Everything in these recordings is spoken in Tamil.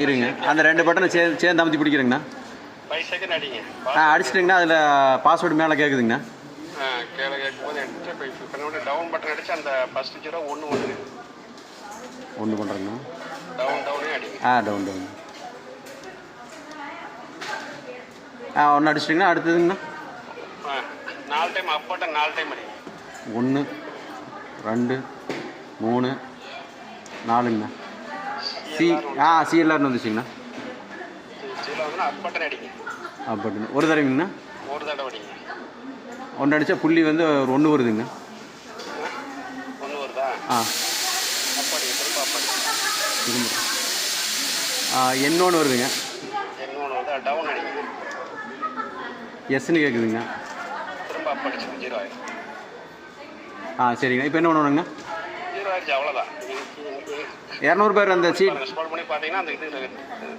இருங்க அந்த 2 பட்டனை சேர்ந்து அமுத்தி பிடிக்கிறேங்கண்ணா. 5 செகண்ட் அடிங்க. அடிச்சிட்டிங்கன்னா அதில் பாஸ்வேர்டு மேலே கேட்குதுங்கண்ணா. கீழே கேட்கும்போது எடுத்து இப்போ டவுன் பட்டன் அடிச்சு அந்த ஃபர்ஸ்ட் 0 1 1 ஒன்று பண்ணுறேங்கண்ணா. டவுனே அடிங்க. டவுன் ஒன்று அடிச்சிட்டிங்கன்னா அடுத்ததுங்கண்ணா 4 டைம் அப் பட்டன் 4 டைம் அடிங்க. 1 2 3 4ங்கண்ணா. சிஎல்ஆர்னு வந்துச்சுங்கண்ணா. அப் பட்டன் அடிங்க. அப் பட்டன் ஒரு தடவைங்கண்ணா. ஒரு தடவை அடிங்க. ஒன்று அடித்தா புள்ளி வந்து ஒரு 1 வருதுங்க. 1 வருதா? அப்படி திரும்ப அப்படி திரும்ப N1 வருதுங்க. N1 வந்து டவுன் அடிங்க. எஸ்ன்னு கேட்குதுங்க. திரும்ப அப்ப அடிச்சு 0 ஆயிடும். சரிங்கண்ணா. இப்போ என்ன பண்ணுவோங்க? 0 ஆயிடுச்சு, அவ்வளோதான். 200 பேர் அந்த சீட் ஸ்க்ரோல் பண்ணி பார்த்தீங்கன்னா அந்த இது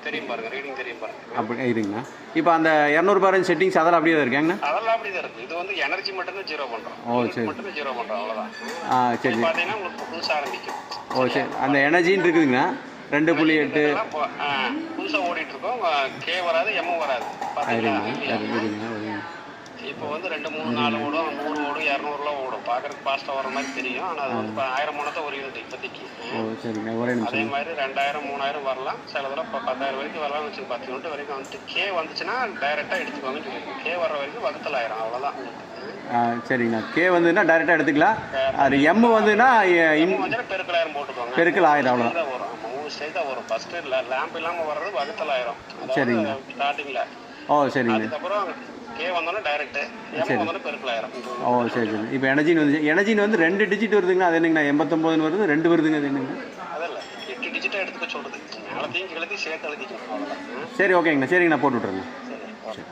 தெரியும் பாருங்க, ரீடிங் தெரியும் பாருங்க. அப்படி இதுங்கண்ணா. இப்போ அந்த 200 பேர் செட்டிங்ஸ் அதெல்லாம் அப்படியே தான் இருக்காங்கண்ணா. அதெல்லாம் அப்படியே தான் இருக்குது. இது வந்து எனர்ஜி மட்டும் தான் 0 பண்ணுறோம். சரி மட்டும் 0 பண்ணுறோம், அவ்வளோதான். சரி பார்த்தீங்கன்னா உங்களுக்கு புதுசாக ஆரம்பிக்கும். சரி. அந்த எனர்ஜின்னு இருக்குதுங்கண்ணா 2.8 புதுசாக ஓடிட்டு இருக்கோம். கே வராது, எம் வராது. பார்த்தீங்களா? இப்போ வந்து 2 3 4 ஓடும், 100 ஓடும், 200லாம் ஓடும். பார்க்குறதுக்கு ஃபாஸ்ட்டாக வர மாதிரி தெரியும். ஆனால் அது வந்து இப்போ 1000 மணத்தை ஒரு யூனிட் இப்போதைக்கு. அதே மாதிரி 2000 3000 வரலாம். சில தடவை இப்போ 10000 வரைக்கும் வரலாம்னு வச்சு 10 யூனிட் வரைக்கும் வந்துட்டு கே வந்துச்சுன்னா டைரெக்டாக எடுத்துக்கோங்கன்னு சொல்லியிருக்கோம். கே வர வரைக்கும் வகுத்தல் 1000, அவ்வளோதான். சரிங்கண்ணா. கே வந்துன்னா டைரெக்டாக எடுத்துக்கலாம். அது எம் வந்துன்னா பெருக்கல் 1000 போட்டுக்கோங்க. பெருக்கல் 1000 அவ்வளோதான் வரும். 3 ஸ்டேஜ் தான் வரும். ஃபர்ஸ்ட் லேம்ப் இல்லாமல் வர்றது வகுத்தல் 1000. சரிங்க. ஸ்டார்டிங்கில். சரிங்க. அதுக்கப்புறம் கே வந்தோன்னா டைரக்ட், எம் வந்தோன்னா பெருக்கல் 1000. சரி. இப்போ எனர்ஜின்னு வந்துச்சு. எனர்ஜின்னு வந்து 2 டிஜிட் வருதுங்கண்ணா. அது என்னங்கண்ணா 89 வருது, 2 வருதுங்க. அது என்னங்க? அதெல்லாம் 8 டிஜிட்டாக எடுத்துக்க சொல்கிறது. மேலத்தையும் கீழத்தையும் சேர்த்து எழுதிக்கணும், அவ்வளோதான். சரி, ஓகேங்கண்ணா. சரிங்கண்ணா, போட்டு விட்ருங்க. சரி.